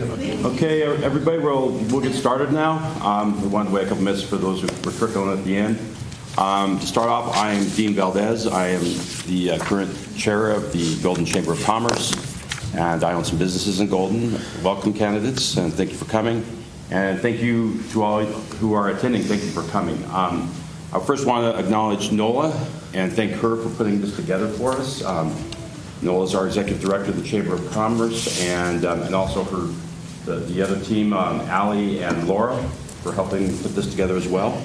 Okay, everybody, we'll get started now. We wanted to wait a couple minutes for those who were trickling at the end. To start off, I am Dean Valdez. I am the current chair of the Golden Chamber of Commerce, and I own some businesses in Golden. Welcome, candidates, and thank you for coming. And thank you to all who are attending. Thank you for coming. I first want to acknowledge Nola and thank her for putting this together for us. Nola is our executive director of the Chamber of Commerce, and also the other team, Allie and Laura, for helping put this together as well.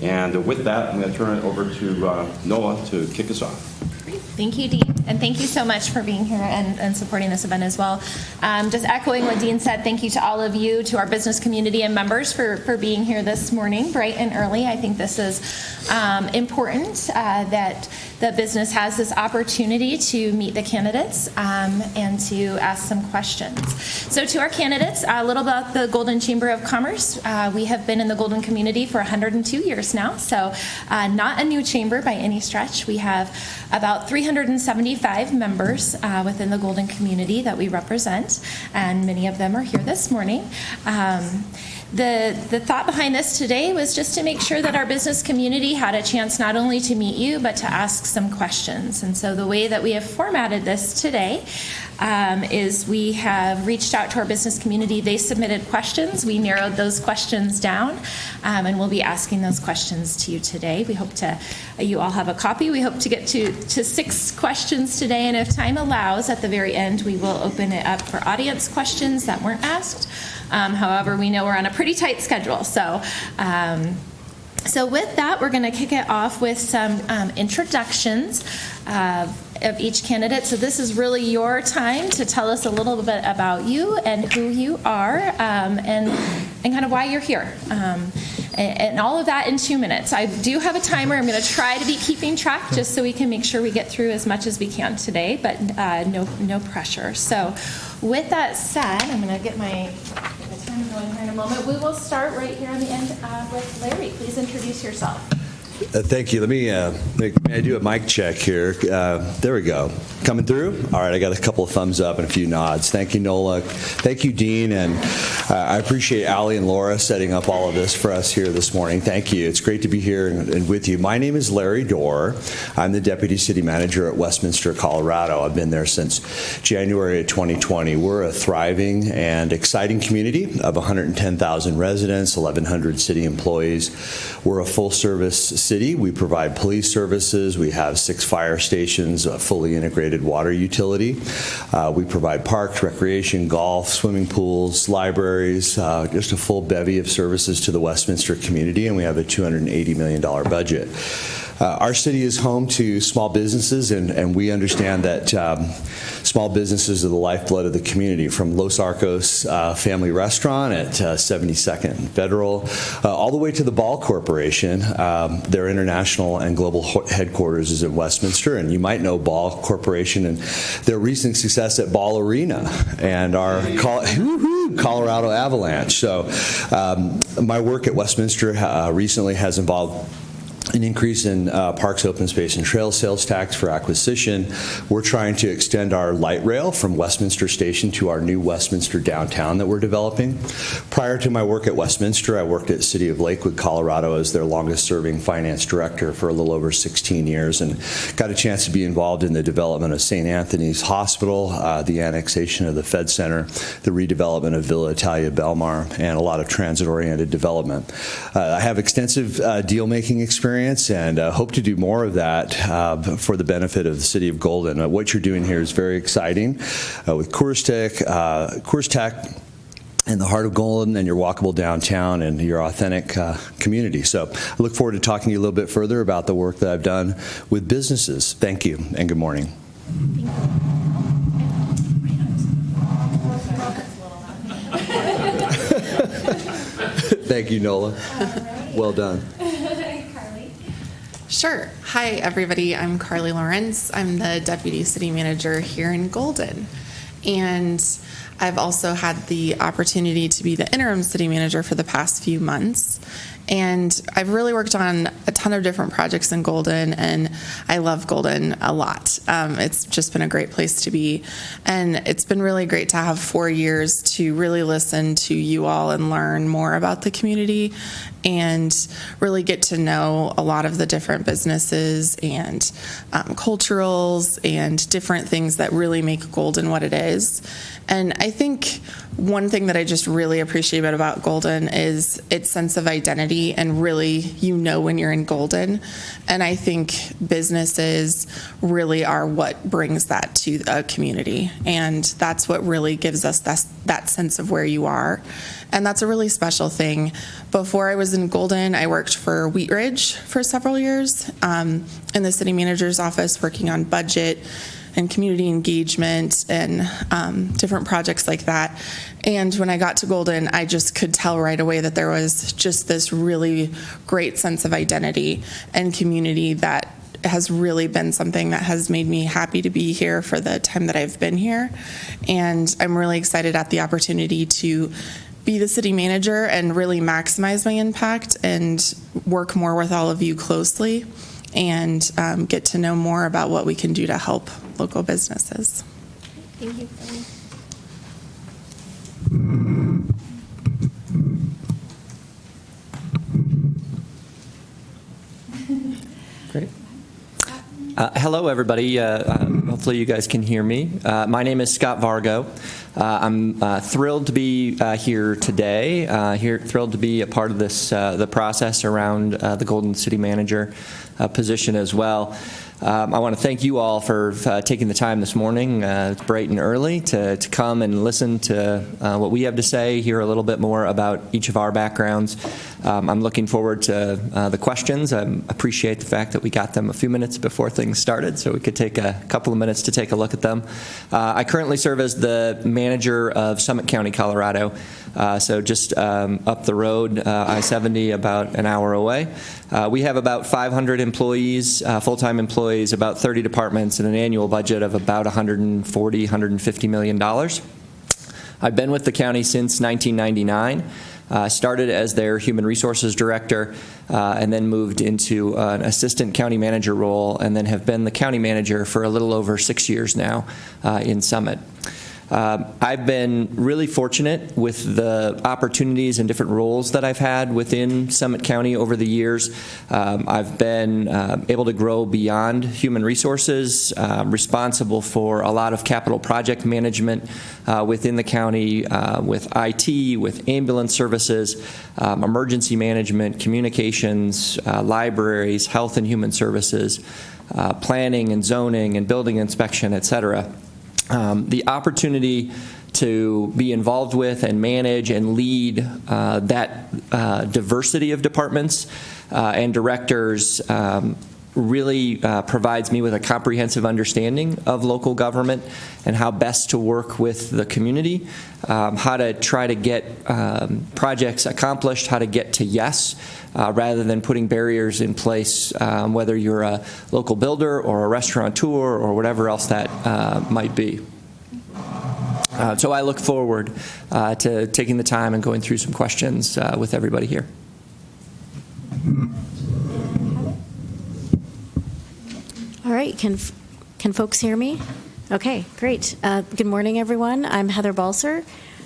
And with that, I'm going to turn it over to Nola to kick us off. Great. Thank you, Dean. And thank you so much for being here and supporting this event as well. Just echoing what Dean said, thank you to all of you, to our business community and members for being here this morning, bright and early. I think this is important that the business has this opportunity to meet the candidates and to ask some questions. So to our candidates, a little about the Golden Chamber of Commerce. We have been in the Golden community for 102 years now, so not a new chamber by any stretch. We have about 375 members within the Golden community that we represent, and many of them are here this morning. The thought behind this today was just to make sure that our business community had a chance not only to meet you, but to ask some questions. And so the way that we have formatted this today is we have reached out to our business community. They submitted questions. We narrowed those questions down, and we'll be asking those questions to you today. We hope you all have a copy. We hope to get to 6 questions today, and if time allows, at the very end, we will open it up for audience questions that weren't asked. However, we know we're on a pretty tight schedule, so with that, we're going to kick it off with some introductions of each candidate. So this is really your time to tell us a little bit about you and who you are, and kind of why you're here. And all of that in 2 minutes. I do have a timer. I'm going to try to be keeping track just so we can make sure we get through as much as we can today, but no pressure. So with that said, I'm going to get my timer going here in a moment. We will start right here on the end with Larry. Please introduce yourself. Thank you. May I do a mic check here? There we go. Coming through? All right, I got a couple of thumbs up and a few nods. Thank you, Nola. Thank you, Dean, and I appreciate Allie and Laura setting up all of this for us here this morning. Thank you. It's great to be here and with you. My name is Larry Doerr. I'm the Deputy City Manager at Westminster, Colorado. I've been there since January of 2020. We're a thriving and exciting community of 110,000 residents, 1,100 city employees. We're a full-service city. We provide police services. We have 6 fire stations, a fully integrated water utility. We provide parks, recreation, golf, swimming pools, libraries, just a full bevy of services to the Westminster community, and we have a $280 million budget. Our city is home to small businesses, and we understand that small businesses are the lifeblood of the community, from Los Arcos Family Restaurant at 72nd and Federal, all the way to the Ball Corporation. Their international and global headquarters is in Westminster, and you might know Ball Corporation and their recent success at Ball Arena and our Colorado Avalanche. So my work at Westminster recently has involved an increase in parks, open space, and trail sales tax for acquisition. We're trying to extend our light rail from Westminster Station to our new Westminster downtown that we're developing. Prior to my work at Westminster, I worked at City of Lakewood, Colorado as their longest-serving finance director for a little over 16 years, and got a chance to be involved in the development of St. Anthony's Hospital, the annexation of the Fed Center, the redevelopment of Villa Italia Belmar, and a lot of transit-oriented development. I have extensive deal-making experience and hope to do more of that for the benefit of the city of Golden. What you're doing here is very exciting with Coors Tech in the heart of Golden and your walkable downtown and your authentic community. So I look forward to talking to you a little bit further about the work that I've done with businesses. Thank you and good morning. Thank you, Nola. Well done. Sure. Hi, everybody. I'm Carly Lawrence. I'm the Deputy City Manager here in Golden. And I've also had the opportunity to be the interim city manager for the past few months. And I've really worked on a ton of different projects in Golden, and I love Golden a lot. It's just been a great place to be. And it's been really great to have 4 years to really listen to you all and learn more about the community and really get to know a lot of the different businesses and culturals and different things that really make Golden what it is. And I think one thing that I just really appreciate about Golden is its sense of identity, and really, you know when you're in Golden. And I think businesses really are what brings that to a community. And that's what really gives us that sense of where you are. And that's a really special thing. Before I was in Golden, I worked for Wheat Ridge for several years in the city manager's office, working on budget and community engagement and different projects like that. And when I got to Golden, I just could tell right away that there was just this really great sense of identity and community that has really been something that has made me happy to be here for the time that I've been here. And I'm really excited at the opportunity to be the city manager and really maximize my impact and work more with all of you closely and get to know more about what we can do to help local businesses. Thank you. Great. Hello, everybody. Hopefully you guys can hear me. My name is Scott Vargo. I'm thrilled to be here today, thrilled to be a part of this, the process around the Golden City Manager position as well. I want to thank you all for taking the time this morning, bright and early, to come and listen to what we have to say, hear a little bit more about each of our backgrounds. I'm looking forward to the questions. I appreciate the fact that we got them a few minutes before things started, so we could take a couple of minutes to take a look at them. I currently serve as the manager of Summit County, Colorado, so just up the road, I-70, about an hour away. We have about 500 employees, full-time employees, about 30 departments, and an annual budget of about $140, $150 million. I've been with the county since 1999. Started as their human resources director and then moved into an assistant county manager role, and then have been the county manager for a little over 6 years now in Summit. I've been really fortunate with the opportunities and different roles that I've had within Summit County over the years. I've been able to grow beyond human resources, responsible for a lot of capital project management within the county, with IT, with ambulance services, emergency management, communications, libraries, health and human services, planning and zoning and building inspection, et cetera. The opportunity to be involved with and manage and lead that diversity of departments and directors really provides me with a comprehensive understanding of local government and how best to work with the community, how to try to get projects accomplished, how to get to yes, rather than putting barriers in place, whether you're a local builder or a restaurateur or whatever else that might be. So I look forward to taking the time and going through some questions with everybody here. All right, can folks hear me? Okay, great. Good morning, everyone. I'm Heather Balser.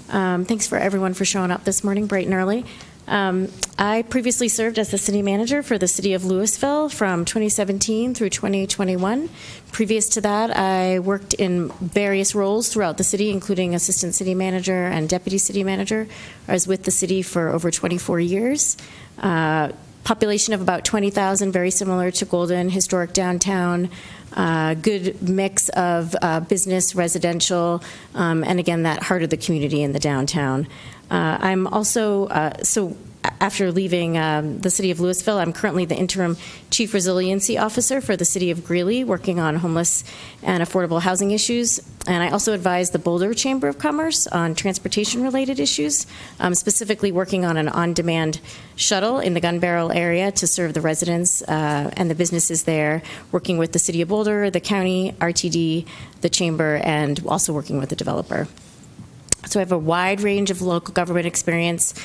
Thanks for everyone for showing up this morning, bright and early. I previously served as the city manager for the city of Louisville from 2017 through 2021. Previous to that, I worked in various roles throughout the city, including assistant city manager and deputy city manager. I was with the city for over 24 years. Population of about 20,000, very similar to Golden, historic downtown, good mix of business, residential, and again, that heart of the community in the downtown. I'm also, after leaving the city of Louisville, I'm currently the interim chief resiliency officer for the city of Greeley, working on homeless and affordable housing issues. And I also advise the Boulder Chamber of Commerce on transportation-related issues, specifically working on an on-demand shuttle in the Gun Barrel area to serve the residents and the businesses there, working with the city of Boulder, the county, RTD, the chamber, and also working with the developer. So I have a wide range of local government experience.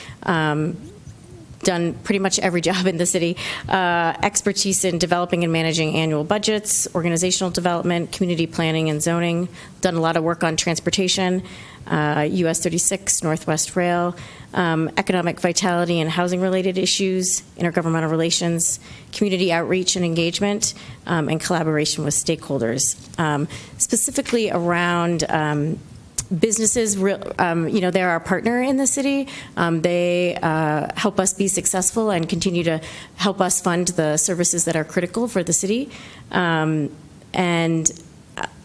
done pretty much every job in the city. Expertise in developing and managing annual budgets, organizational development, community planning and zoning. Done a lot of work on transportation, US 36, Northwest Rail, economic vitality and housing-related issues, intergovernmental relations, community outreach and engagement, and collaboration with stakeholders. Specifically around businesses, they're our partner in the city. They help us be successful and continue to help us fund the services that are critical for the city.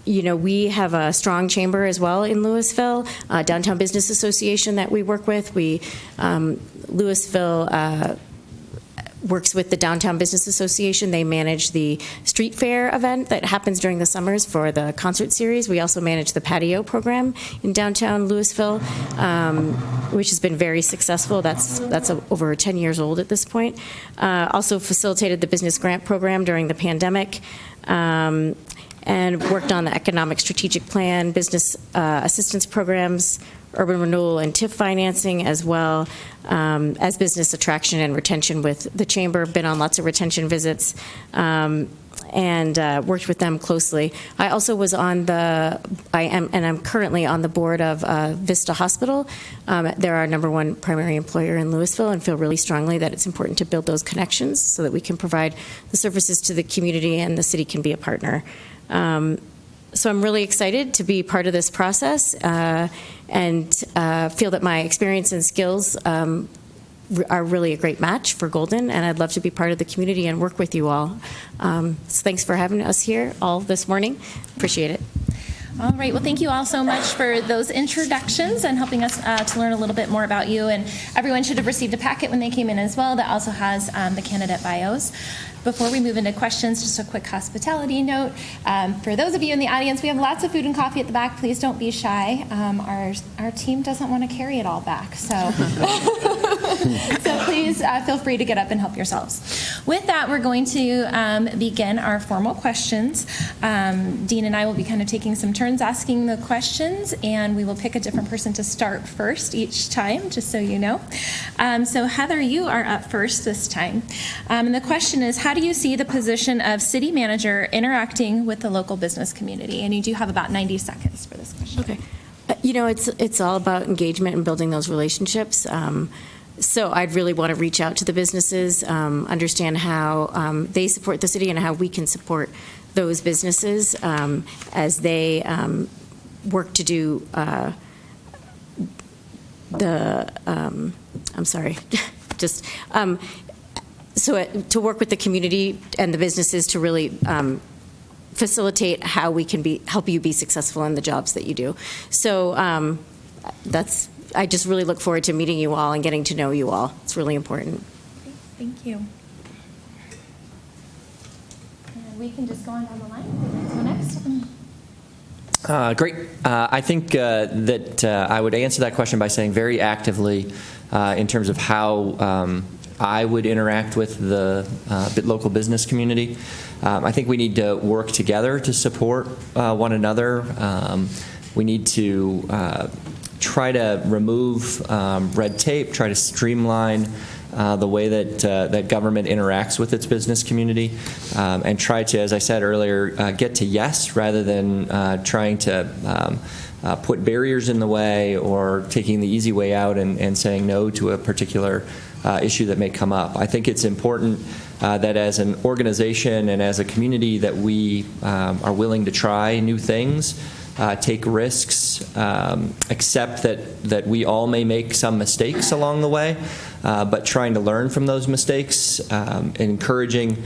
We have a strong chamber as well in Louisville, Downtown Business Association that we work with. Louisville works with the Downtown Business Association. They manage the street fair event that happens during the summers for the concert series. We also manage the patio program in downtown Louisville, which has been very successful. That's over 10 years old at this point. Also facilitated the business grant program during the pandemic. And worked on the economic strategic plan, business assistance programs, urban renewal and TIF financing, as well as business attraction and retention with the chamber. Been on lots of retention visits and worked with them closely. I also was on I'm currently on the board of Vista Hospital. They're our #1 primary employer in Louisville, and feel really strongly that it's important to build those connections so that we can provide the services to the community and the city can be a partner. So I'm really excited to be part of this process and feel that my experience and skills are really a great match for Golden, and I'd love to be part of the community and work with you all. So thanks for having us here all this morning. Appreciate it. All right. Well, thank you all so much for those introductions and helping us to learn a little bit more about you. And everyone should have received a packet when they came in as well that also has the candidate bios. Before we move into questions, just a quick hospitality note. For those of you in the audience, we have lots of food and coffee at the back. Please don't be shy. Our team doesn't want to carry it all back. So, so please feel free to get up and help yourselves. With that, we're going to begin our formal questions. Dean and I will be kind of taking some turns asking the questions, and we will pick a different person to start first each time, just so you know. So Heather, you are up first this time. And the question is, how do you see the position of city manager interacting with the local business community? And you do have about 90 seconds for this question. Okay. It's all about engagement and building those relationships. So I'd really want to reach out to the businesses, understand how they support the city and how we can support those businesses as they work to do to work with the community and the businesses to really facilitate how we can help you be successful in the jobs that you do. So I just really look forward to meeting you all and getting to know you all. It's really important. Thank you. We can just go on down the line. So next. Great. I think that I would answer that question by saying very actively in terms of how I would interact with the local business community. I think we need to work together to support one another. We need to try to remove red tape, try to streamline the way that government interacts with its business community, and try to, as I said earlier, get to yes rather than trying to put barriers in the way or taking the easy way out and saying no to a particular issue that may come up. I think it's important that as an organization and as a community that we are willing to try new things, take risks, accept that we all may make some mistakes along the way, but trying to learn from those mistakes, and encouraging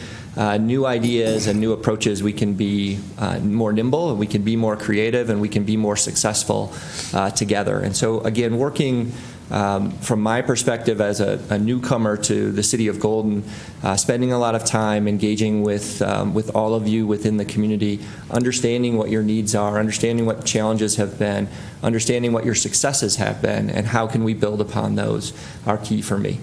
new ideas and new approaches. We can be more nimble, and we can be more creative, and we can be more successful together. And so, again, working from my perspective as a newcomer to the city of Golden, spending a lot of time engaging with all of you within the community, understanding what your needs are, understanding what challenges have been, understanding what your successes have been, and how can we build upon those are key for me.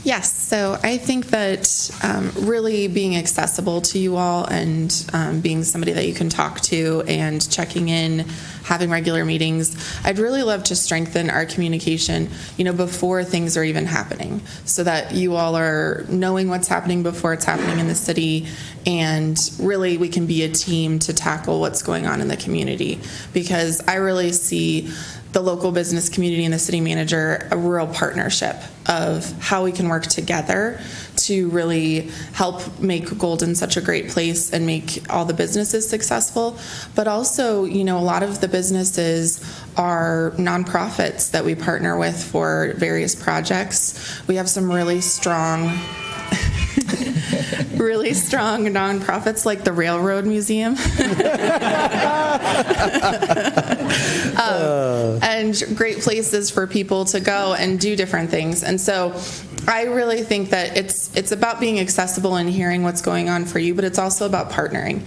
Yes, so I think that really being accessible to you all and being somebody that you can talk to and checking in, having regular meetings, I'd really love to strengthen our communication, before things are even happening, so that you all are knowing what's happening before it's happening in the city, and really we can be a team to tackle what's going on in the community, because I really see the local business community and the city manager a real partnership of how we can work together to really help make Golden such a great place and make all the businesses successful. But also, a lot of the businesses are nonprofits that we partner with for various projects. We have some really strong nonprofits like the Railroad Museum. And great places for people to go and do different things. And so I really think that it's about being accessible and hearing what's going on for you, but it's also about partnering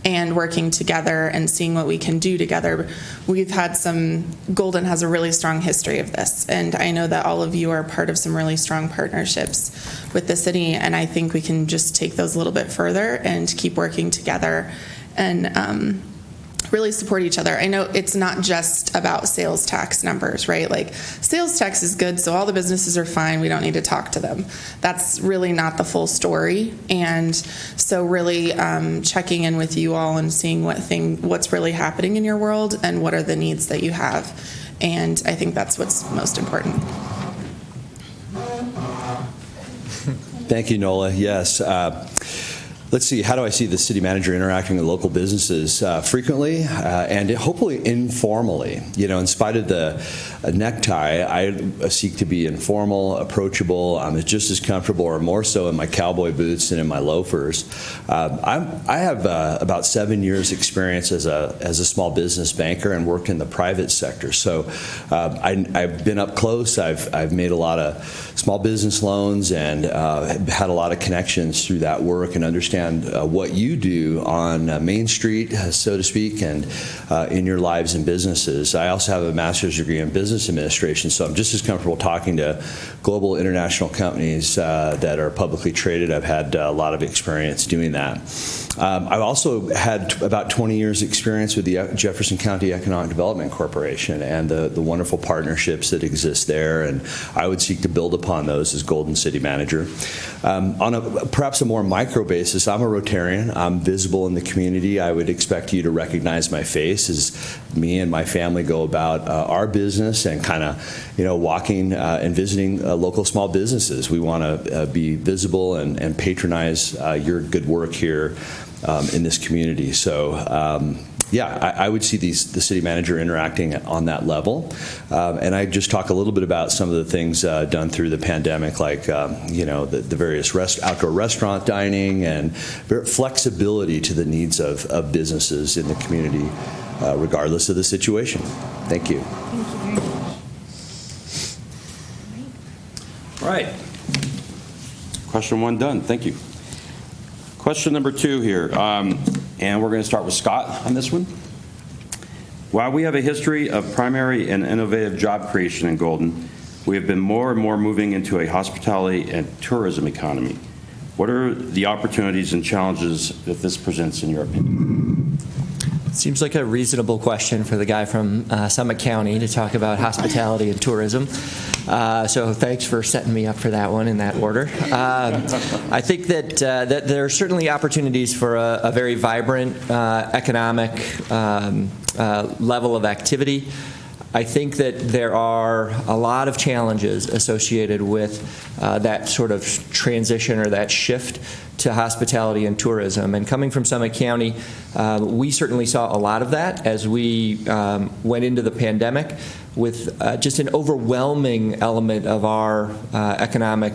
and working together and seeing what we can do together. Golden has a really strong history of this, and I know that all of you are part of some really strong partnerships with the city, and I think we can just take those a little bit further and keep working together and really support each other. I know it's not just about sales tax numbers, right? Like, sales tax is good, so all the businesses are fine, we don't need to talk to them. That's really not the full story. And so really checking in with you all and seeing what's really happening in your world and what are the needs that you have. And I think that's what's most important. Thank you, Nola. Yes. Let's see, how do I see the city manager interacting with local businesses? Frequently and hopefully informally. In spite of the necktie, I seek to be informal, approachable. I'm just as comfortable or more so in my cowboy boots than in my loafers. I have about 7 years experience as a small business banker and worked in the private sector. So I've been up close. I've made a lot of small business loans and had a lot of connections through that work and understand what you do on Main Street, so to speak, and in your lives and businesses. I also have a master's degree in business administration, so I'm just as comfortable talking to global international companies that are publicly traded. I've had a lot of experience doing that. I've also had about 20 years experience with the Jefferson County Economic Development Corporation and the wonderful partnerships that exist there, and I would seek to build upon those as Golden City Manager. On perhaps a more micro basis, I'm a Rotarian. I'm visible in the community. I would expect you to recognize my face as me and my family go about our business and kind of, walking and visiting local small businesses. We want to be visible and patronize your good work here in this community. So, I would see the city manager interacting on that level. And I just talk a little bit about some of the things done through the pandemic, like, the various outdoor restaurant dining and flexibility to the needs of businesses in the community, regardless of the situation. Thank you. Thank you very much. All right. Question one done. Thank you. Question number two here, and we're going to start with Scott on this one. While we have a history of primary and innovative job creation in Golden, we have been more and more moving into a hospitality and tourism economy. What are the opportunities and challenges that this presents in your opinion? Seems like a reasonable question for the guy from Summit County to talk about hospitality and tourism. So thanks for setting me up for that one in that order. I think that there are certainly opportunities for a very vibrant economic level of activity. I think that there are a lot of challenges associated with that sort of transition or that shift to hospitality and tourism. And coming from Summit County, we certainly saw a lot of that as we went into the pandemic with just an overwhelming element of our economic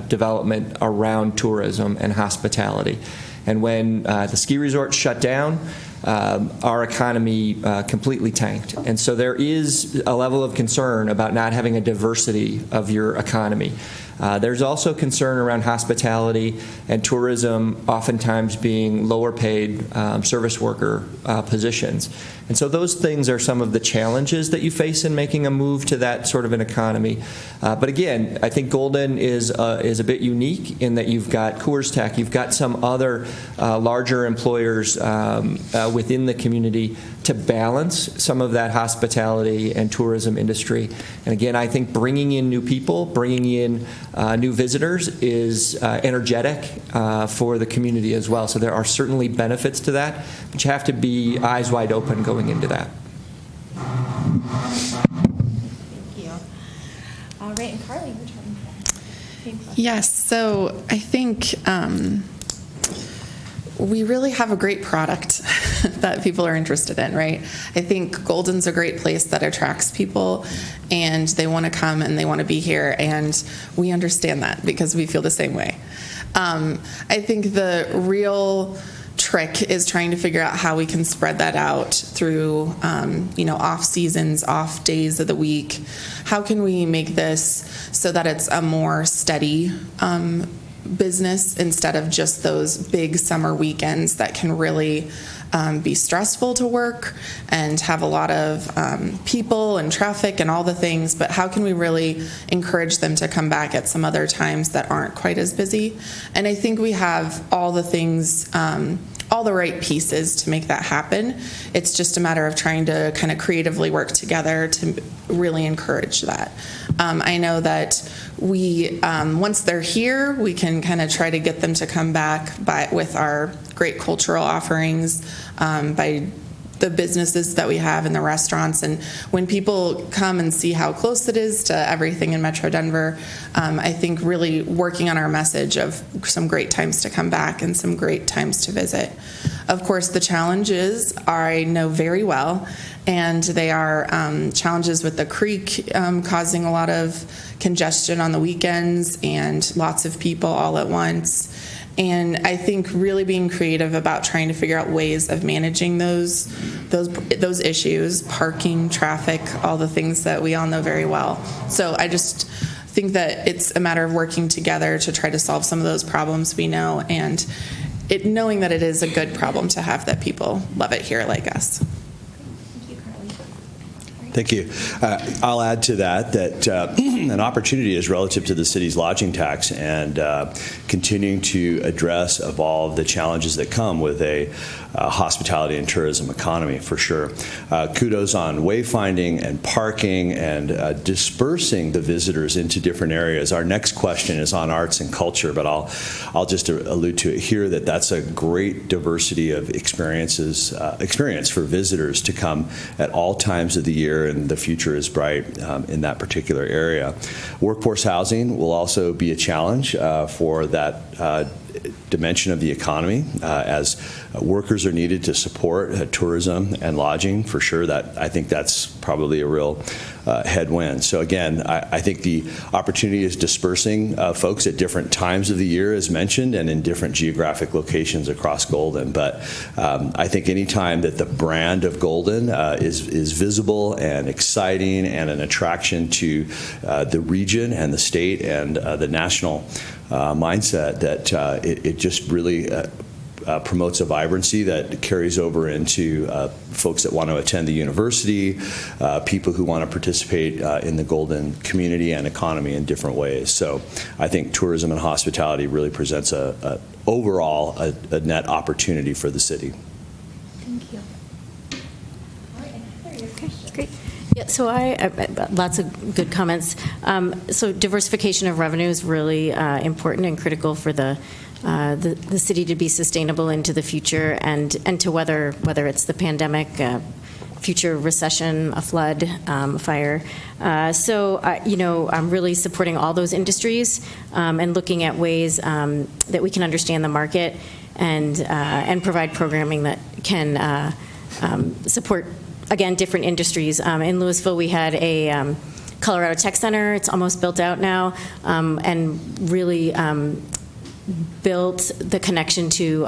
development around tourism and hospitality. And when the ski resorts shut down, our economy completely tanked. And so there is a level of concern about not having a diversity of your economy. There's also concern around hospitality and tourism oftentimes being lower paid service worker positions. And so those things are some of the challenges that you face in making a move to that sort of an economy. But again, I think Golden is a bit unique in that you've got Coors Tech, you've got some other larger employers within the community to balance some of that hospitality and tourism industry. And again, I think bringing in new people, bringing in new visitors is energetic for the community as well. So there are certainly benefits to that, but you have to be eyes wide open going into that. Thank you. All right, and Carly, your turn. Yes, so I think we really have a great product that people are interested in, right? I think Golden's a great place that attracts people, and they want to come and they want to be here, and we understand that because we feel the same way. I think the real trick is trying to figure out how we can spread that out through, off seasons, off days of the week. How can we make this so that it's a more steady business instead of just those big summer weekends that can really be stressful to work and have a lot of people and traffic and all the things, but how can we really encourage them to come back at some other times that aren't quite as busy? And I think we have all the things, all the right pieces to make that happen. It's just a matter of trying to kind of creatively work together to really encourage that. I know that we, once they're here, we can kind of try to get them to come back with our great cultural offerings, by the businesses that we have in the restaurants. And when people come and see how close it is to everything in Metro Denver, I think really working on our message of some great times to come back and some great times to visit. Of course, the challenges I know very well, and they are challenges with the creek causing a lot of congestion on the weekends and lots of people all at once. And I think really being creative about trying to figure out ways of managing those issues, parking, traffic, all the things that we all know very well. So I just think that it's a matter of working together to try to solve some of those problems we know, and knowing that it is a good problem to have, that people love it here like us. Thank you. I'll add to that an opportunity is relative to the city's lodging tax and continuing to address, evolve the challenges that come with a hospitality and tourism economy, for sure. Kudos on wayfinding and parking and dispersing the visitors into different areas. Our next question is on arts and culture, but I'll just allude to it here that that's a great diversity of experience for visitors to come at all times of the year, and the future is bright in that particular area. Workforce housing will also be a challenge for that dimension of the economy, as workers are needed to support tourism and lodging, for sure. That I think that's probably a real headwind. So again, I think the opportunity is dispersing folks at different times of the year, as mentioned, and in different geographic locations across Golden. But I think any time that the brand of Golden is visible and exciting and an attraction to the region and the state and the national mindset, that it just really promotes a vibrancy that carries over into folks that want to attend the university, people who want to participate in the Golden community and economy in different ways. So I think tourism and hospitality really presents overall a net opportunity for the city. Thank you. All right, and Heather, your question. Great. Yeah, so lots of good comments. So diversification of revenue is really important and critical for the city to be sustainable into the future and to whether it's the pandemic, future recession, a flood, a fire. So I'm really supporting all those industries and looking at ways that we can understand the market and provide programming that can support, again, different industries. In Louisville, we had a Colorado Tech Center. It's almost built out now, and really built the connection to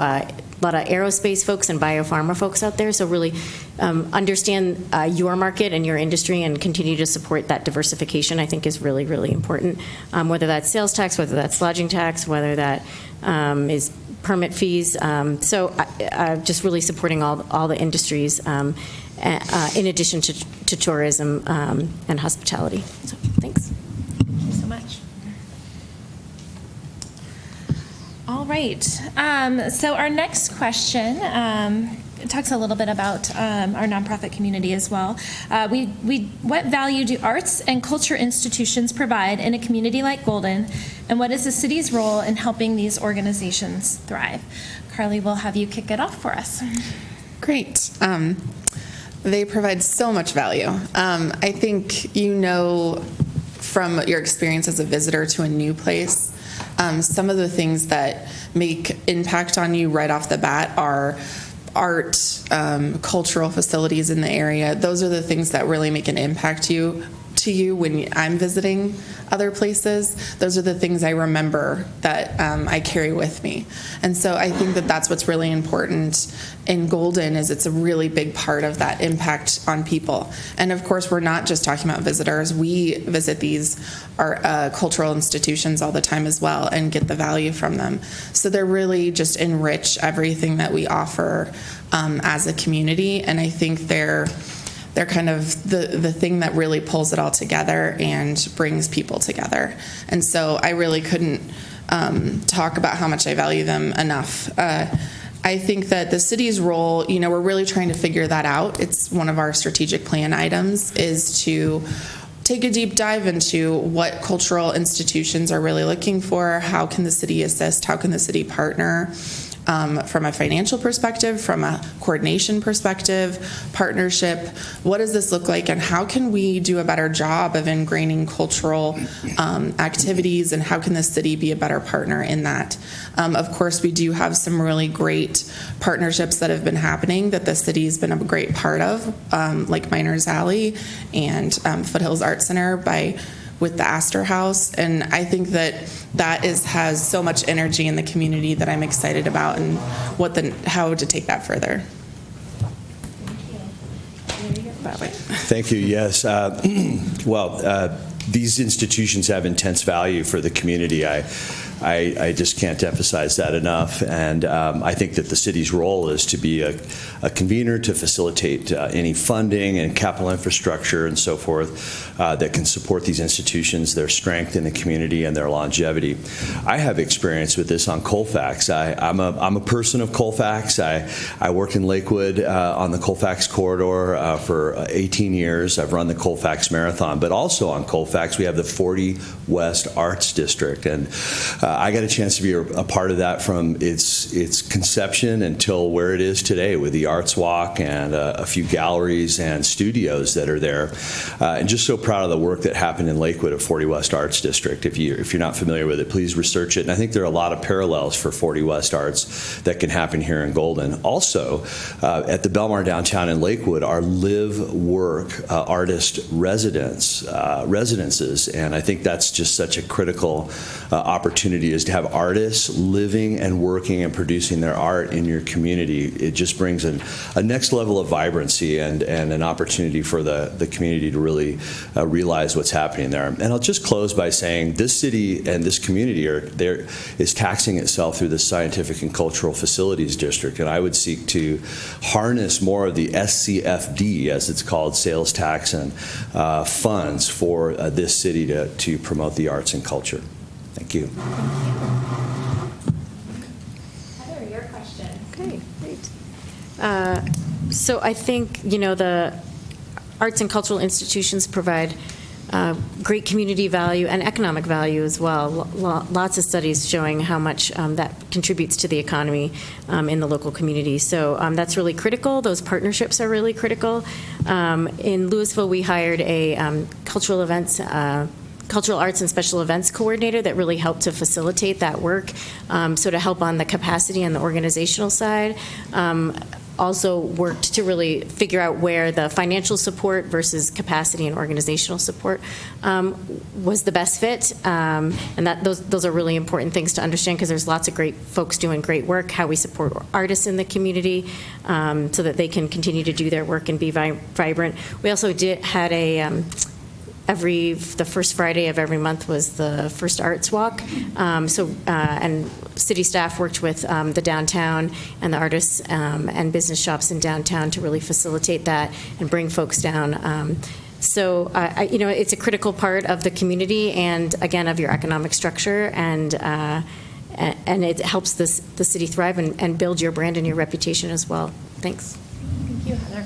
lot of aerospace folks and biopharma folks out there. So really understand your market and your industry and continue to support that diversification, I think, is really, really important. Whether that's sales tax, whether that's lodging tax, whether that is permit fees. So just really supporting all the industries in addition to tourism and hospitality. So thanks. Thank you so much. All right. So our next question talks a little bit about our nonprofit community as well. What value do arts and culture institutions provide in a community like Golden, and what is the city's role in helping these organizations thrive? Carly, we'll have you kick it off for us. Great. They provide so much value. I think from your experience as a visitor to a new place, some of the things that make impact on you right off the bat are art, cultural facilities in the area. Those are the things that really make an impact to you when I'm visiting other places. Those are the things I remember that I carry with me. And so I think that that's what's really important in Golden, is it's a really big part of that impact on people. And of course, we're not just talking about visitors. We visit these cultural institutions all the time as well and get the value from them. So they're really just enrich everything that we offer as a community. And I think they're kind of the thing that really pulls it all together and brings people together. And so I really couldn't talk about how much I value them enough. I think that the city's role, we're really trying to figure that out. It's one of our strategic plan items, is to take a deep dive into what cultural institutions are really looking for. How can the city assist? How can the city partner? From a financial perspective, from a coordination perspective, partnership, what does this look like, and how can we do a better job of ingraining cultural activities, and how can the city be a better partner in that? Of course, we do have some really great partnerships that have been happening that the city's been a great part of, like Miners Alley and Foothills Art Center with the Astor House. And I think that has so much energy in the community that I'm excited about, and how to take that further. Thank you. Yes. These institutions have intense value for the community. I just can't emphasize that enough. And I think that the city's role is to be a convener to facilitate any funding and capital infrastructure and so forth that can support these institutions, their strength in the community and their longevity. I have experience with this on Colfax. I'm a person of Colfax. I worked in Lakewood on the Colfax corridor for 18 years. I've run the Colfax Marathon, but also on Colfax we have the 40 West Arts District, and I got a chance to be a part of that from its conception until where it is today, with the Arts Walk and a few galleries and studios that are there. And just so proud of the work that happened in Lakewood at 40 West Arts District. If you're not familiar with it, please research it. And I think there are a lot of parallels for 40 West Arts that can happen here in Golden. Also, at the Belmar downtown in Lakewood are live-work artist residences, and I think that's just such a critical opportunity, is to have artists living and working and producing their art in your community. It just brings a next level of vibrancy and an opportunity for the community to really realize what's happening there. And I'll just close by saying this city and this community is taxing itself through the Scientific and Cultural Facilities District, and I would seek to harness more of the SCFD, as it's called, sales tax and funds for this city to promote the arts and culture. Thank you. Heather, your question. Okay, great. So I think, the arts and cultural institutions provide great community value and economic value as well. Lots of studies showing how much that contributes to the economy in the local community. So that's really critical. Those partnerships are really critical. In Louisville, we hired a cultural arts and special events coordinator that really helped to facilitate that work, so to help on the capacity and the organizational side. also worked to really figure out where the financial support versus capacity and organizational support was the best fit. And that those are really important things to understand, because there's lots of great folks doing great work, how we support artists in the community so that they can continue to do their work and be vibrant. We also had the first Friday of every month was the first arts walk. And city staff worked with the downtown and the artists and business shops in downtown to really facilitate that and bring folks down. It's a critical part of the community and, again, of your economic structure, and it helps the city thrive and build your brand and your reputation as well. Thanks. Thank you, Heather.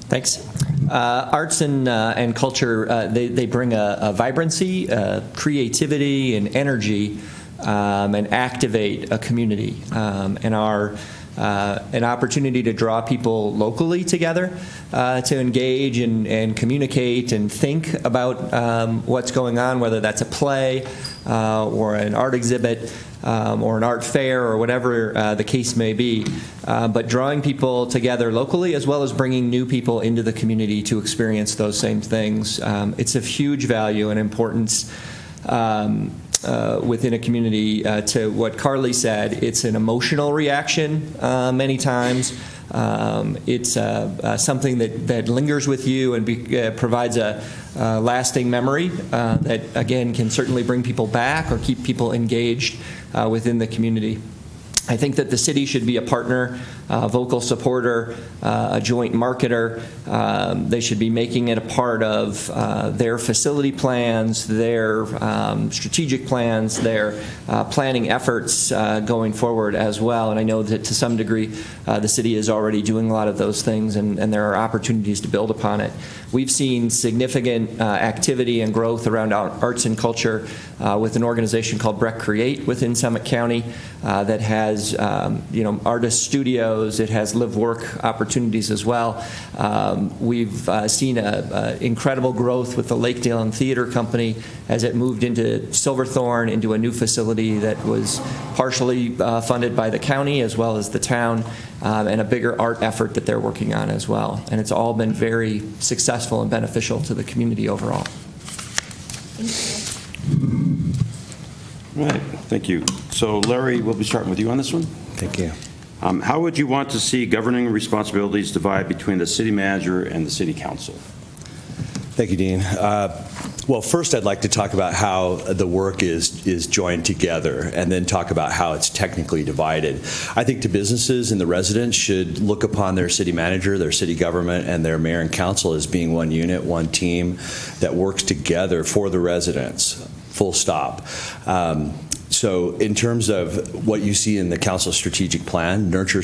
Thanks. Arts and culture, they bring a vibrancy, creativity, and energy, and activate a community, and are an opportunity to draw people locally together to engage and communicate and think about what's going on, whether that's a play or an art exhibit or an art fair or whatever the case may be. But drawing people together locally, as well as bringing new people into the community to experience those same things. It's of huge value and importance within a community. To what Carly said, it's an emotional reaction many times. It's something that lingers with you and provides a lasting memory that, again, can certainly bring people back or keep people engaged within the community. I think that the city should be a partner, a vocal supporter, a joint marketer. They should be making it a part of their facility plans, their strategic plans, their planning efforts going forward as well. And I know that to some degree the city is already doing a lot of those things, and there are opportunities to build upon it. We've seen significant activity and growth around arts and culture with an organization called Breck Create within Summit County that has artist studios. It has live-work opportunities as well. We've seen incredible growth with the Lakedale and Theater Company as it moved into Silverthorne, into a new facility that was partially funded by the county as well as the town, and a bigger art effort that they're working on as well. And it's all been very successful and beneficial to the community overall. Right, thank you. So Larry, we'll be starting with you on this one. Thank you. How would you want to see governing responsibilities divide between the city manager and the city council? Thank you, Dean. Well, first I'd like to talk about how the work is joined together, and then talk about how it's technically divided. I think the businesses and the residents should look upon their city manager, their city government, and their mayor and council as being one unit, one team that works together for the residents, full stop. So in terms of what you see in the council strategic plan, nurture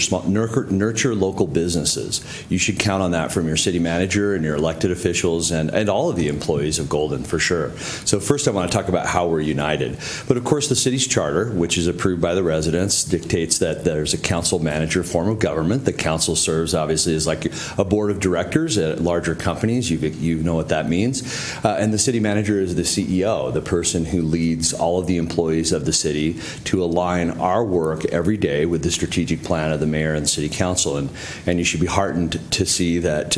local businesses. You should count on that from your city manager and your elected officials and all of the employees of Golden, for sure. So first I want to talk about how we're united. But of course the city's charter, which is approved by the residents, dictates that there's a council manager form of government. The council serves obviously as like a board of directors at larger companies. You know what that means. And the city manager is the CEO, the person who leads all of the employees of the city to align our work every day with the strategic plan of the mayor and the city council. And you should be heartened to see that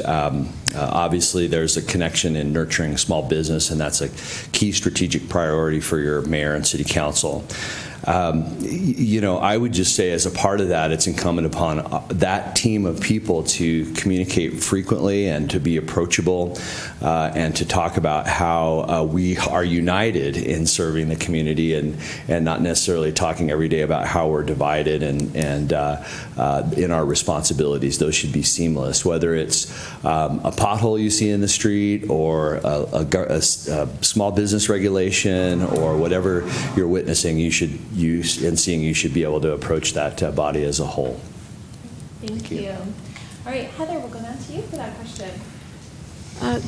obviously there's a connection in nurturing small business, and that's a key strategic priority for your mayor and city council. I would just say as a part of that, it's incumbent upon that team of people to communicate frequently and to be approachable and to talk about how we are united in serving the community and not necessarily talking every day about how we're divided and in our responsibilities. Those should be seamless, whether it's a pothole you see in the street or a small business regulation or whatever you're witnessing. You should you should be able to approach that body as a whole. Thank you. All right, Heather, we'll go down to you for that question.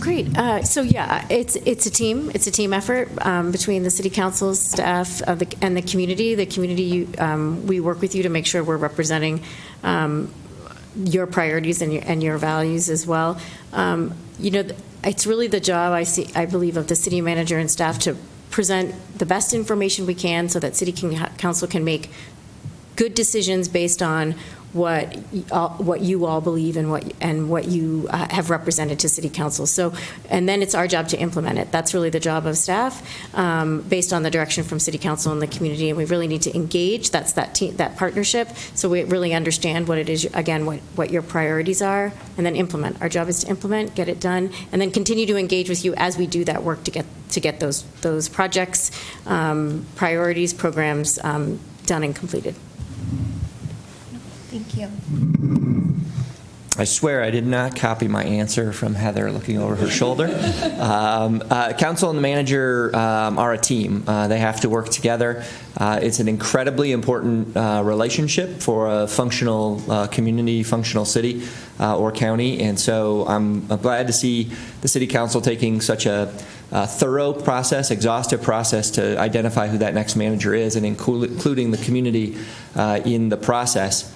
Great. So yeah, it's a team. It's a team effort between the city council staff and the community. The community, we work with you to make sure we're representing your priorities and your values as well. It's really the job I believe of the city manager and staff to present the best information we can so that city council can make good decisions based on what you all believe and what you have represented to City Council. So, and then it's our job to implement it. That's really the job of staff, based on the direction from City Council and the community. And we really need to engage. That's that team, that partnership. So we really understand what it is, again, what your priorities are, and then implement. Our job is to implement, get it done, and then continue to engage with you as we do that work to get those projects, priorities, programs done and completed. Thank you. I swear I did not copy my answer from Heather looking over her shoulder. Council and the manager are a team. They have to work together. It's an incredibly important relationship for a functional community, functional city or county. And so I'm glad to see the City Council taking such a thorough process, exhaustive process to identify who that next manager is, and including the community in the process.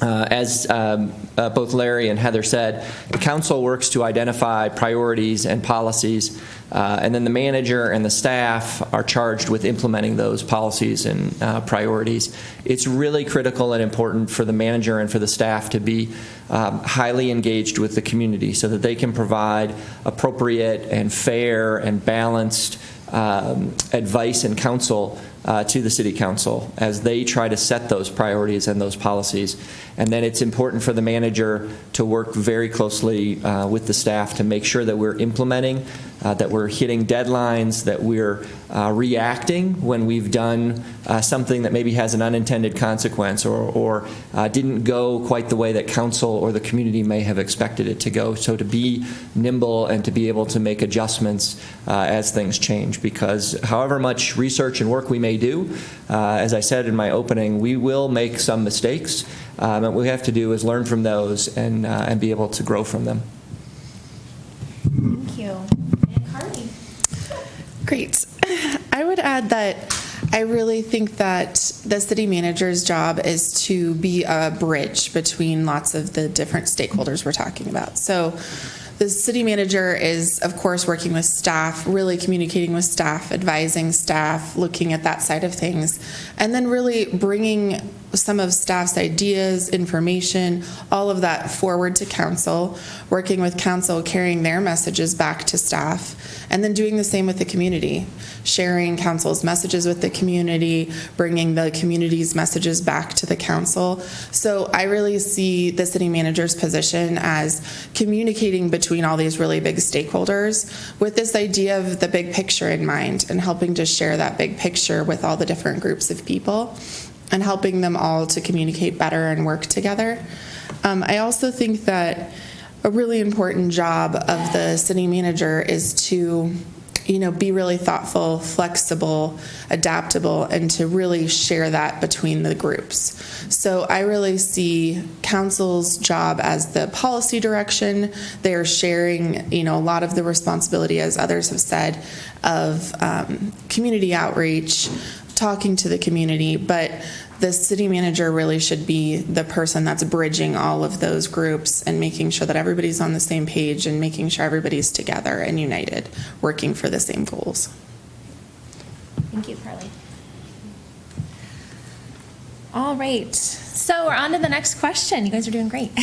As both Larry and Heather said, the council works to identify priorities and policies, and then the manager and the staff are charged with implementing those policies and priorities. It's really critical and important for the manager and for the staff to be highly engaged with the community so that they can provide appropriate and fair and balanced advice and counsel to the City Council as they try to set those priorities and those policies. And then it's important for the manager to work very closely with the staff to make sure that we're implementing, that we're hitting deadlines, that we're reacting when we've done something that maybe has an unintended consequence or didn't go quite the way that council or the community may have expected it to go. So to be nimble and to be able to make adjustments as things change, because however much research and work we may do, as I said in my opening, we will make some mistakes. And what we have to do is learn from those and be able to grow from them. Thank you. And Carly. Great. I would add that I really think that the city manager's job is to be a bridge between lots of the different stakeholders we're talking about. So the city manager is, of course, working with staff, really communicating with staff, advising staff, looking at that side of things, and then really bringing some of staff's ideas, information, all of that forward to council, working with council, carrying their messages back to staff, and then doing the same with the community, sharing council's messages with the community, bringing the community's messages back to the council. So I really see the city manager's position as communicating between all these really big stakeholders with this idea of the big picture in mind and helping to share that big picture with all the different groups of people and helping them all to communicate better and work together. I also think that a really important job of the city manager is to, be really thoughtful, flexible, adaptable, and to really share that between the groups. So I really see council's job as the policy direction. They're sharing, a lot of the responsibility, as others have said, of community outreach, talking to the community, but the city manager really should be the person that's bridging all of those groups and making sure that everybody's on the same page and making sure everybody's together and united, working for the same goals. Thank you, Carly. All right, so we're on to the next question. You guys are doing great.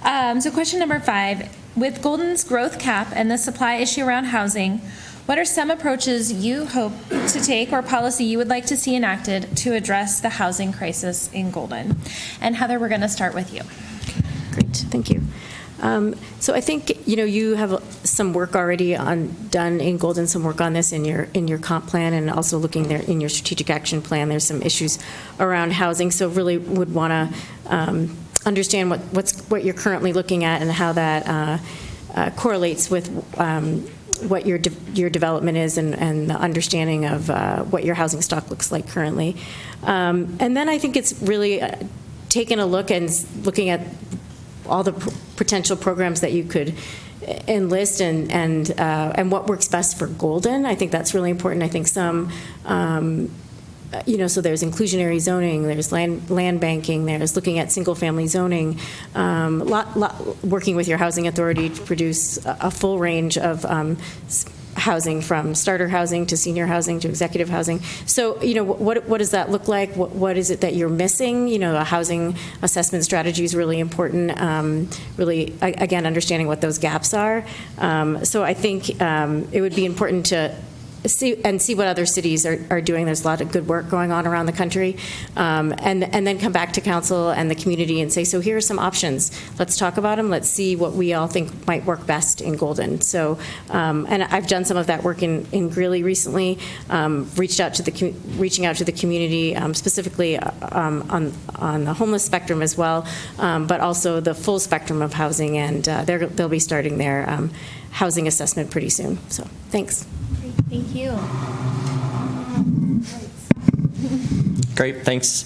So question number 5, with Golden's growth cap and the supply issue around housing, what are some approaches you hope to take or policy you would like to see enacted to address the housing crisis in Golden? And Heather, we're going to start with you. Great, thank you. So I think you have some work already done in Golden, some work on this in your comp plan, and also looking there in your strategic action plan. There's some issues around housing, so really would want to understand what you're currently looking at and how that correlates with what your development is and the understanding of what your housing stock looks like currently. And then I think it's really taking a look and looking at all the potential programs that you could enlist and what works best for Golden. I think that's really important. I think some, so there's inclusionary zoning, there's land banking, there's looking at single-family zoning, working with your housing authority to produce a full range of housing, from starter housing to senior housing to executive housing. So, what does that look like? What is it that you're missing? A housing assessment strategy is really important. Really, again, understanding what those gaps are. So I think it would be important to see what other cities are doing. There's a lot of good work going on around the country, and then come back to council and the community and say, so here are some options. Let's talk about them. Let's see what we all think might work best in Golden. So, and I've done some of that work in Greeley recently, reaching out to the community, specifically on the homeless spectrum as well, but also the full spectrum of housing, and they'll be starting their housing assessment pretty soon. So, thanks. Thank you. Great, thanks.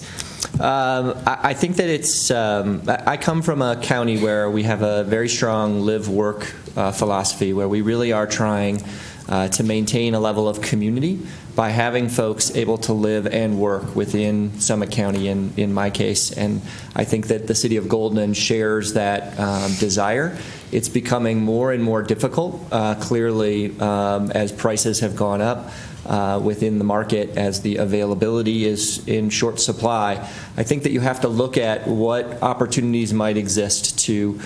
I think that it's, I come from a county where we have a very strong live-work philosophy, where we really are trying to maintain a level of community by having folks able to live and work within Summit County, in my case. And I think that the city of Golden shares that desire. It's becoming more and more difficult, clearly, as prices have gone up within the market, as the availability is in short supply. I think that you have to look at what opportunities might exist to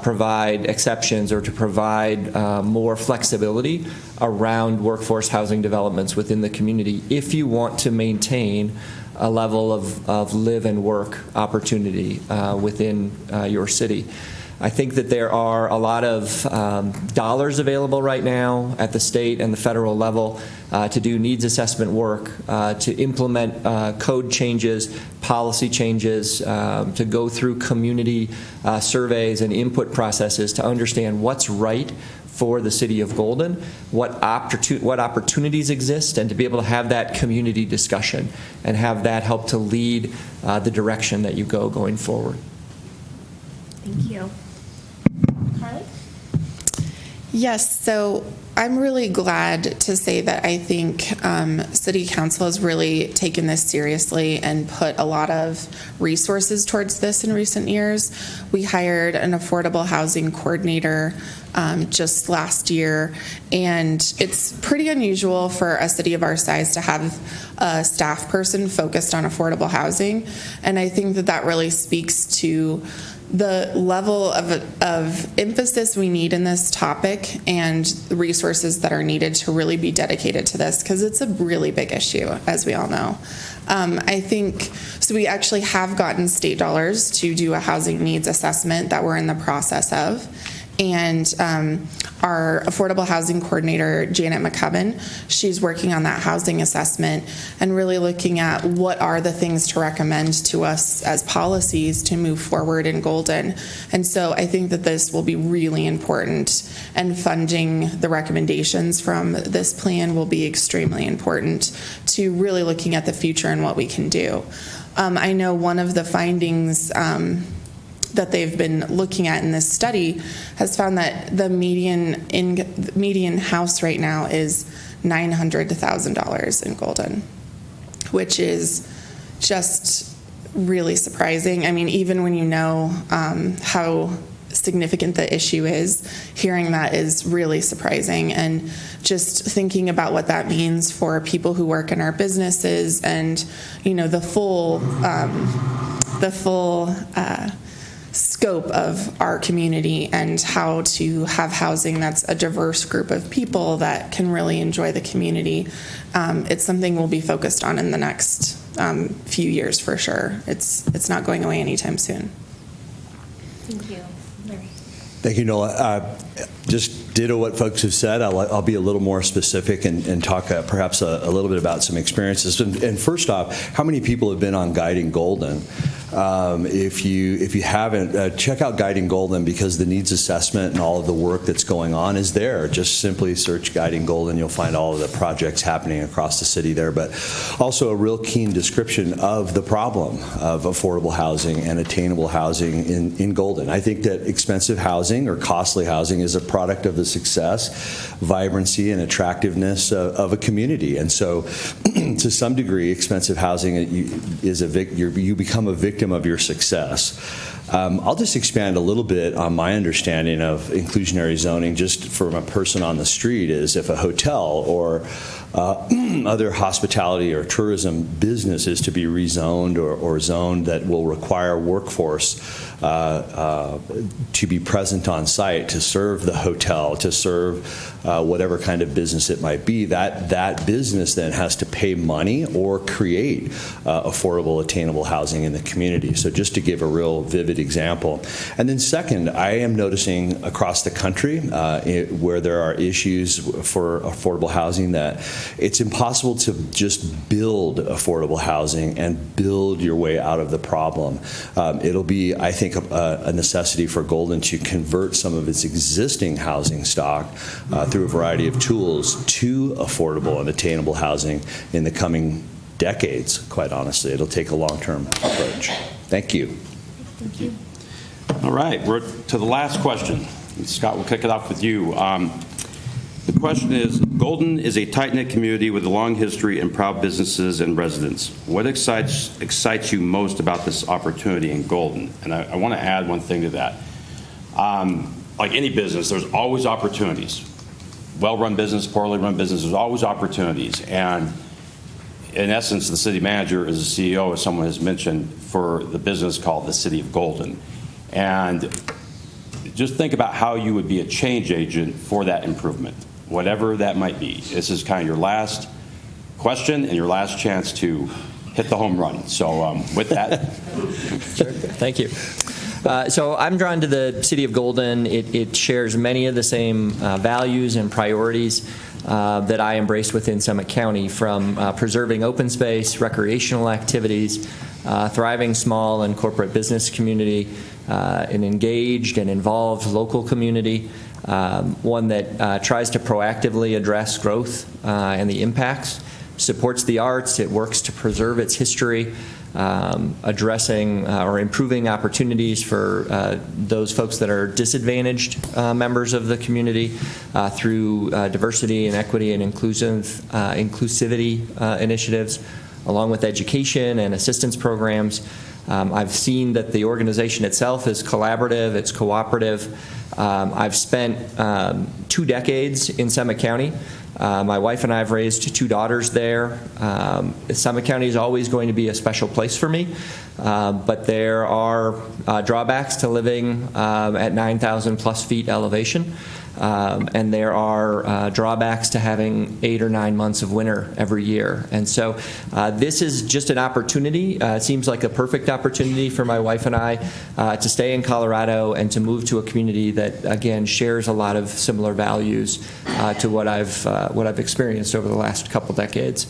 provide exceptions or to provide more flexibility around workforce housing developments within the community if you want to maintain a level of live and work opportunity within your city. I think that there are a lot of dollars available right now at the state and the federal level to do needs assessment work, to implement code changes, policy changes, to go through community surveys and input processes to understand what's right for the city of Golden, what opportunities exist, and to be able to have that community discussion and have that help to lead the direction that you go going forward. Thank you. Carly? Yes, so I'm really glad to say that I think City Council has really taken this seriously and put a lot of resources towards this in recent years. We hired an affordable housing coordinator just last year, and it's pretty unusual for a city of our size to have a staff person focused on affordable housing, and I think that really speaks to the level of emphasis we need in this topic and the resources that are needed to really be dedicated to this, because it's a really big issue, as we all know. I think, so we actually have gotten state dollars to do a housing needs assessment that we're in the process of. And our affordable housing coordinator, Janet McCubbin, she's working on that housing assessment and really looking at what are the things to recommend to us as policies to move forward in Golden. And so I think that this will be really important, and funding the recommendations from this plan will be extremely important to really looking at the future and what we can do. I know one of the findings that they've been looking at in this study has found that the median house right now is $900 to $1,000 in Golden, which is just really surprising. I mean, even when you know how significant the issue is, hearing that is really surprising. And just thinking about what that means for people who work in our businesses, and the full scope of our community, and how to have housing that's a diverse group of people that can really enjoy the community. It's something we'll be focused on in the next few years for sure. It's not going away anytime soon. Thank you. Thank you, Nola. Just ditto what folks have said. I'll be a little more specific and talk perhaps a little bit about some experiences. And first off, how many people have been on Guiding Golden? If you haven't, check out Guiding Golden, because the needs assessment and all of the work that's going on is there. Just simply search Guiding Golden. You'll find all of the projects happening across the city there, but also a real keen description of the problem of affordable housing and attainable housing in Golden. I think that expensive housing or costly housing is a product of the success, vibrancy, and attractiveness of a community. And so to some degree, expensive housing is you become a victim of your success. I'll just expand a little bit on my understanding of inclusionary zoning, just from a person on the street, is if a hotel or other hospitality or tourism business is to be rezoned or zoned that will require workforce to be present on site to serve the hotel, to serve whatever kind of business it might be, that business then has to pay money or create affordable, attainable housing in the community. So just to give a real vivid example. And then second, I am noticing across the country where there are issues for affordable housing that it's impossible to just build affordable housing and build your way out of the problem. It'll be, I think, a necessity for Golden to convert some of its existing housing stock through a variety of tools to affordable and attainable housing in the coming decades, quite honestly. It'll take a long-term approach. Thank you. Thank you. All right, we're to the last question. Scott, we'll kick it off with you. The question is, Golden is a tight-knit community with a long history and proud businesses and residents. What excites you most about this opportunity in Golden? And I want to add one thing to that. Like any business, there's always opportunities. Well-run business, poorly run business, there's always opportunities. And in essence, the city manager is the CEO, as someone has mentioned, for the business called the City of Golden. And just think about how you would be a change agent for that improvement, whatever that might be. This is kind of your last question and your last chance to hit the home run. So with that. Sure. Thank you. So I'm drawn to the City of Golden. It shares many of the same values and priorities that I embrace within Summit County, from preserving open space, recreational activities, thriving small and corporate business community, an engaged and involved local community, one that tries to proactively address growth and the impacts, supports the arts, it works to preserve its history, addressing or improving opportunities for those folks that are disadvantaged members of the community through diversity and equity and inclusivity initiatives, along with education and assistance programs. I've seen that the organization itself is collaborative, it's cooperative. I've spent 2 decades in Summit County. My wife and I have raised 2 daughters there. Summit County is always going to be a special place for me, but there are drawbacks to living at 9,000 plus feet elevation, and there are drawbacks to having 8 or 9 months of winter every year. And so this is just an opportunity. It seems like a perfect opportunity for my wife and I to stay in Colorado and to move to a community that, again, shares a lot of similar values to what I've experienced over the last couple decades.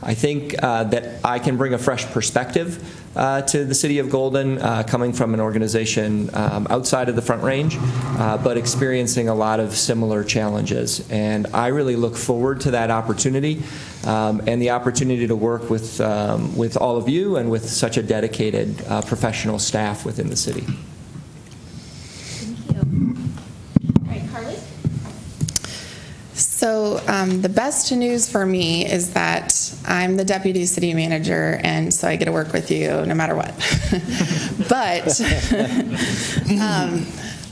I think that I can bring a fresh perspective to the City of Golden, coming from an organization outside of the Front Range, but experiencing a lot of similar challenges. And I really look forward to that opportunity and the opportunity to work with all of you and with such a dedicated professional staff within the city. Thank you. All right, Carly? So the best news for me is that I'm the deputy city manager, and so I get to work with you no matter what. But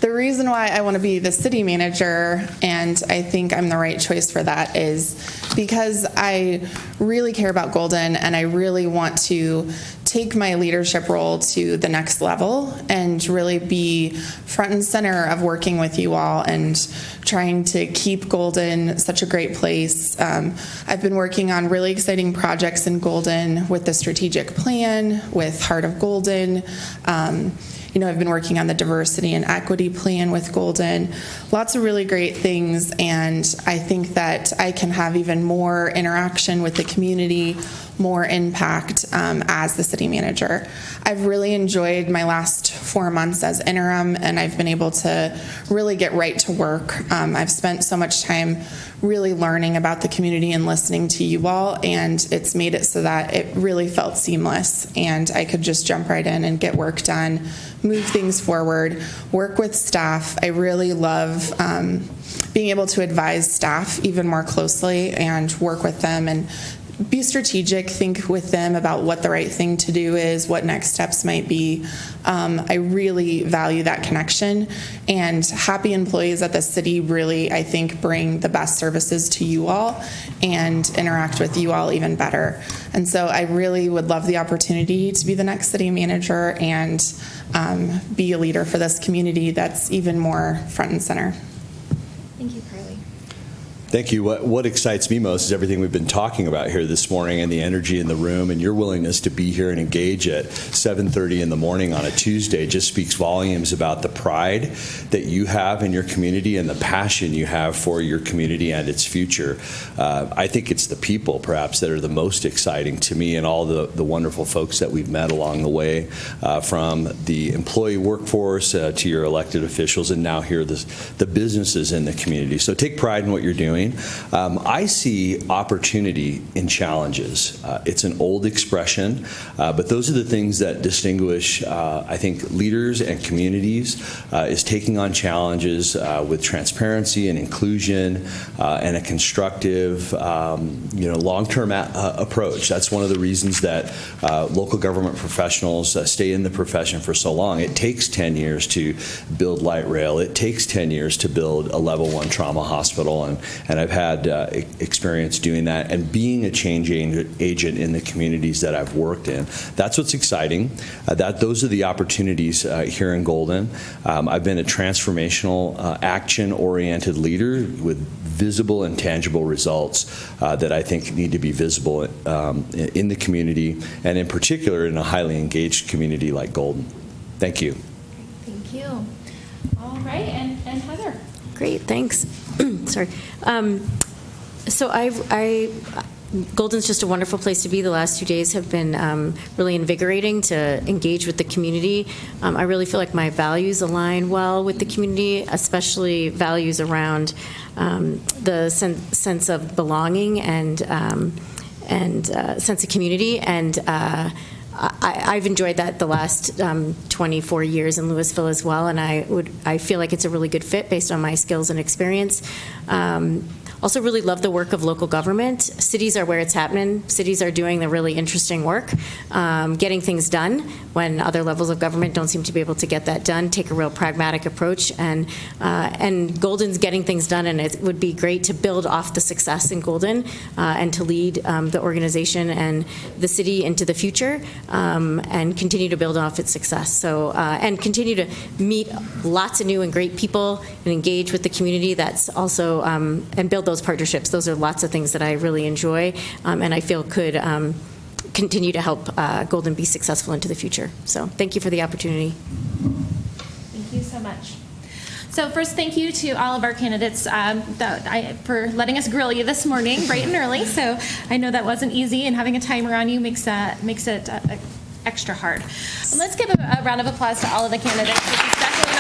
the reason why I want to be the city manager, and I think I'm the right choice for that, is because I really care about Golden, and I really want to take my leadership role to the next level and really be front and center of working with you all and trying to keep Golden such a great place. I've been working on really exciting projects in Golden with the strategic plan, with Heart of Golden. I've been working on the diversity and equity plan with Golden. Lots of really great things, and I think that I can have even more interaction with the community, more impact as the city manager. I've really enjoyed my last 4 months as interim, and I've been able to really get right to work. I've spent so much time really learning about the community and listening to you all, and it's made it so that it really felt seamless, and I could just jump right in and get work done, move things forward, work with staff. I really love being able to advise staff even more closely and work with them and be strategic, think with them about what the right thing to do is, what next steps might be. I really value that connection, and happy employees at the city really, I think, bring the best services to you all and interact with you all even better. And so I really would love the opportunity to be the next city manager and be a leader for this community that's even more front and center. Thank you, Carly. Thank you. What excites me most is everything we've been talking about here this morning, and the energy in the room, and your willingness to be here and engage at 7:30 in the morning on a Tuesday just speaks volumes about the pride that you have in your community and the passion you have for your community and its future. I think it's the people, perhaps, that are the most exciting to me, and all the wonderful folks that we've met along the way, from the employee workforce to your elected officials, and now here the businesses in the community. So take pride in what you're doing. I see opportunity in challenges. It's an old expression, but those are the things that distinguish, I think, leaders and communities, is taking on challenges with transparency and inclusion and a constructive, long-term approach. That's one of the reasons that local government professionals stay in the profession for so long. It takes 10 years to build light rail. It takes 10 years to build a level 1 trauma hospital, and I've had experience doing that and being a change agent in the communities that I've worked in. That's what's exciting. Those are the opportunities here in Golden. I've been a transformational, action-oriented leader with visible and tangible results that I think need to be visible in the community, and in particular in a highly engaged community like Golden. Thank you. Thank you. All right, and Heather. Great, thanks. Sorry. So Golden's just a wonderful place to be. The last 2 days have been really invigorating to engage with the community. I really feel like my values align well with the community, especially values around the sense of belonging and sense of community. And I've enjoyed that the last 24 years in Louisville as well, and I feel like it's a really good fit based on my skills and experience. Also really love the work of local government. Cities are where it's happening. Cities are doing the really interesting work, getting things done when other levels of government don't seem to be able to get that done, take a real pragmatic approach. And Golden's getting things done, and it would be great to build off the success in Golden and to lead the organization and the city into the future and continue to build off its success. So, and continue to meet lots of new and great people and engage with the community that's also, and build those partnerships. Those are lots of things that I really enjoy and I feel could continue to help Golden be successful into the future. So thank you for the opportunity. Thank you so much. So first, thank you to all of our candidates for letting us grill you this morning, bright and early. So I know that wasn't easy, and having a timer on you makes it extra hard. And let's give a round of applause to all of the candidates. This is definitely